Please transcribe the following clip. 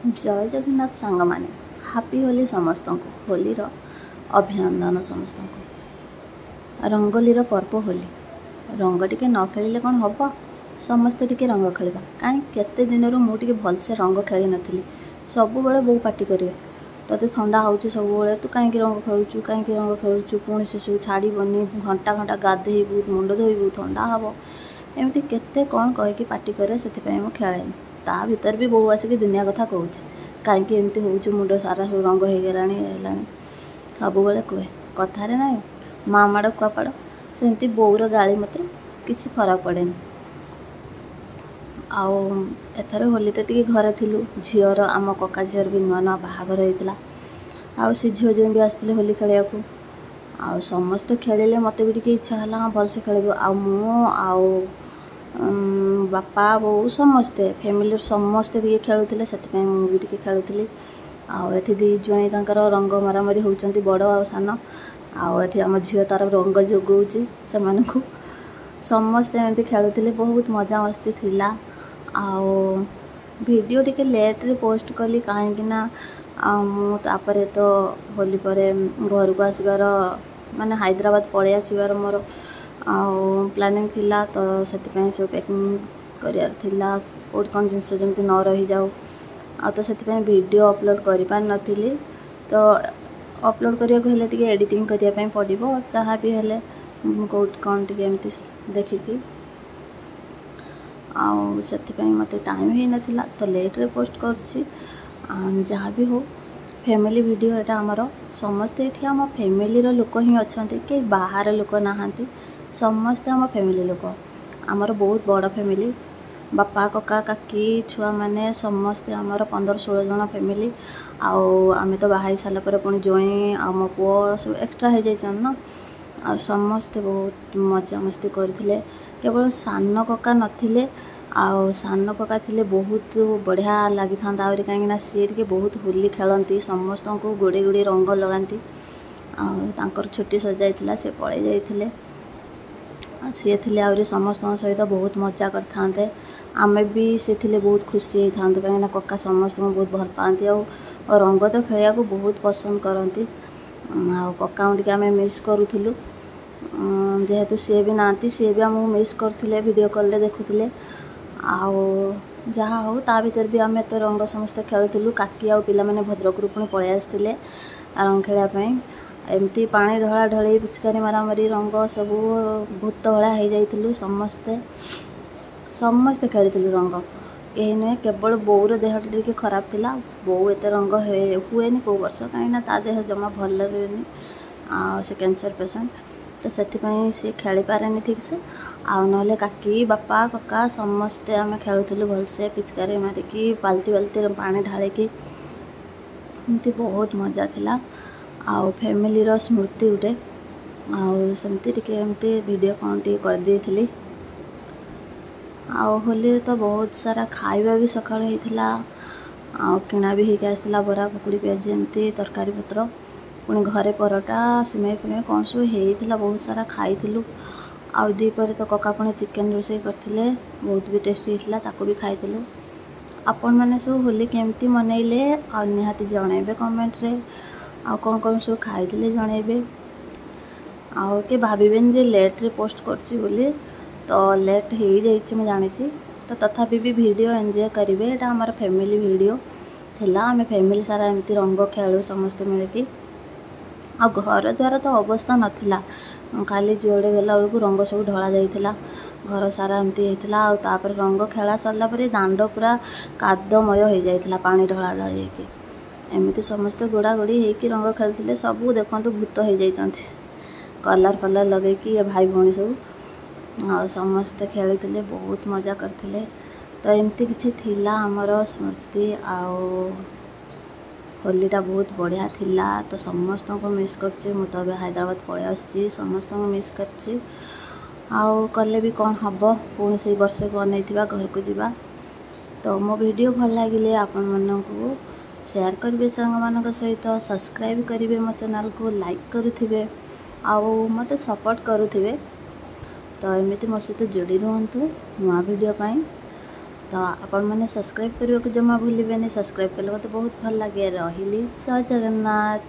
जय जगन्नाथ सांग माने हापी होली समस्त को होली अभिनंदन समस्त को रंगोलीर पर्व होली रंग टिके न खेलिले कौन हम समस्ते टिके रंग खेलिबा कहीं केते दिन मुझे भलसे रंग खेली नथिली सब बेले बो पार्टी करेंगे तोते ठंडा होउची सब बेले तू कहीं रंग खेलुचु कहीं रंग खेलुचु पुणी से सब छाड़बनी घंटा घंटा गाधेबू मुंड धोबू ठंडा हम एमती केते कौन कहीकि पार्टी करे से खेलेनी ता भीतर भी बो आसिक दुनिया कथा कहूँ कहीं एमती हो मुंड सारा सब रंग हो गलानी सब बेले कहे कथार ना माँ माड़ कुआपाड़ सेमती बोर गाली मत किसी फरक पड़े आउ एथर होली टे घरे थिलु झीर आम कका झीर भी नुआ नुआ बाहाघर होता आउ से झील जो भी आसते होली खेलिया को आउ समस्ते खेलिले मत भी टे इच्छा है हाँ भलसे खेल आउ बापा बो समस्ते फैमिली समस्ते टे खेलुले से मुझे टे खेलुली आठी दी जन तर रंग मरामरी होती बड़ आ सान आठी आम झील तार रंग जोगाऊँगी से समस्ते एमती खेलुले बहुत मजा मस्ती थिला आउ वीडियो टिके लेट रे पोस्ट कली कहीं मुझे तो होली पर घर को आसबार माने हैदराबाद पलि आसबार मोर प्लानिंग थिला तो से सब पैकिंग करार कौट कौन जिनस जमी न रही जाऊ तो से वीडियो अपलोड कर पार नथिली तो अपलोड करने टे एडिटिंग करने पड़ो जहाँ भी हेले कौट कौन टे एमती देखिकी से मत टाइम ही नथिला तो लेट रे पोस्ट कर जहाँ भी हो फैमिली वीडियो एटा आमर समस्ते ये आम फैमिली लोक ही अच्छा कि बाहर लोक नहांती समस्ते आम फैमिली लोक आमर बहुत बड़ फैमिली बापा कका काकी छुआ मैंने समस्ते आमर 15-16 जन फैमिली आम तो बाहर सारापर पुणी जोई आम पुओ सब एक्सट्रा हो जाइछन ना आ समस्ते बहुत मजा मस्ती करथिले केवल सान कका नथिले सान कका थिले बहुत बढ़िया लगी था कहीं सी टे बहुत होली खेलती समस्त को गोड़े गोड़े रंग लगाती आर छुट्टी सजाई से पलि जाते सी थे आहरी समस्त सहित बहुत मजा करते आम भी से बहुत खुशी होता कहीं कका समस्त को बहुत भल पाती और रंग तो खेलिया को बहुत पसंद करती कका टे आम मिस करूँ जेहेतु सी भी ना सी भी आमको मिस करते वीडियो कॉल देखुले जहाँ हो ता भीतर भी आम तो रंग समस्ते खेलुलु काकी आ पिला माने भद्रक पुणी पलि आसते रंग खेलने एमती पानी ढला ढली पिचकारी मारामारी रंग सब भूत भला हो जाइलु समस्ते समस्ते खेलु रंग कहीं नुहे केवल बोर देह टे खराब थिला बो एत रंग हुए कौ वर्ष कहीं ता देह जमा भल लगे से कैंसर पेसेंट तो से खेली पारे ठीक से आउ ना काकी बापा कका समस्ते आम खेलुलु भलसे पिचकारी मारिकी बाल्टी बाल्टी पानी ढालिकी एमती बहुत मजा थिला आउ फैमिली रो स्मृति उठे आमती टे एमती वीडियो कौन टे कर देइथिली होली तो बहुत सारा खाଇବା भी सकाळ होइथिला किना भी होके आसला बरा पकुड़ी पियाजी एमती तरकारी पत्र पुणी घरे परोटा सिमेई फिमेई कौन सब होइथिला बहुत सारा खाइथिलु दीपर तो कका पुणी चिकेन रोषे करथिले बहुत भी टेस्टी होइथिला ताको भी खाइथिलु आपण माने सब होली केमती मनैले आ निहाती जणैबे कमेंट रे कौन कौन सब खाइथिले जणैबे के भाबिबेन जे लेट रे पोस्ट करछि बोली तो लेट हो जाइए मैं जानी तो तथापि भी वीडियो एंजॉय करेंगे एटा हमार फैमिली वीडियो थिला आम फैमिली सारा एमती रंग खेलु समस्ते मिलकी आ घर द्वार तो अवस्था नाला खाली जुआड़े गला बेलू रंग सब ढला जाइला घर सारा एमती होता रंग खेला सरला दांड पूरा कादमय हो जाइला पानी ढला ढली एमती समस्ते गोड़ा गोड़ी होकर रंग खेलते सब देखते भूत हो जाते कलर फलर लगे भाई भौणी सब समस्ते खेलते बहुत मजा करते तो एमती किसी थिला हमर स्मृति होलीटा बहुत बढ़िया थिला तो समस्त को मिस कर मु तो हैदराबाद पलि आसी समस्त को मिस कर कले भी कौन हम पुणी से वर्ष को अनैथिबा घर को जीवा तो मो वीडियो भल लगे आपण मानू शेयर करेंगे सांग मान सहित सब्सक्राइब करेंगे मो चैनल को लाइक करुथिबे मत सपोर्ट करुथिबे तो एमती मो सहित जोड़ी रुहतु नुआ वीडियो पाई तो आपण मैंने सब्सक्राइब करने को जमा भूलिए। सब्सक्राइब कले मत बहुत भल लगे। रही जय जगन्नाथ।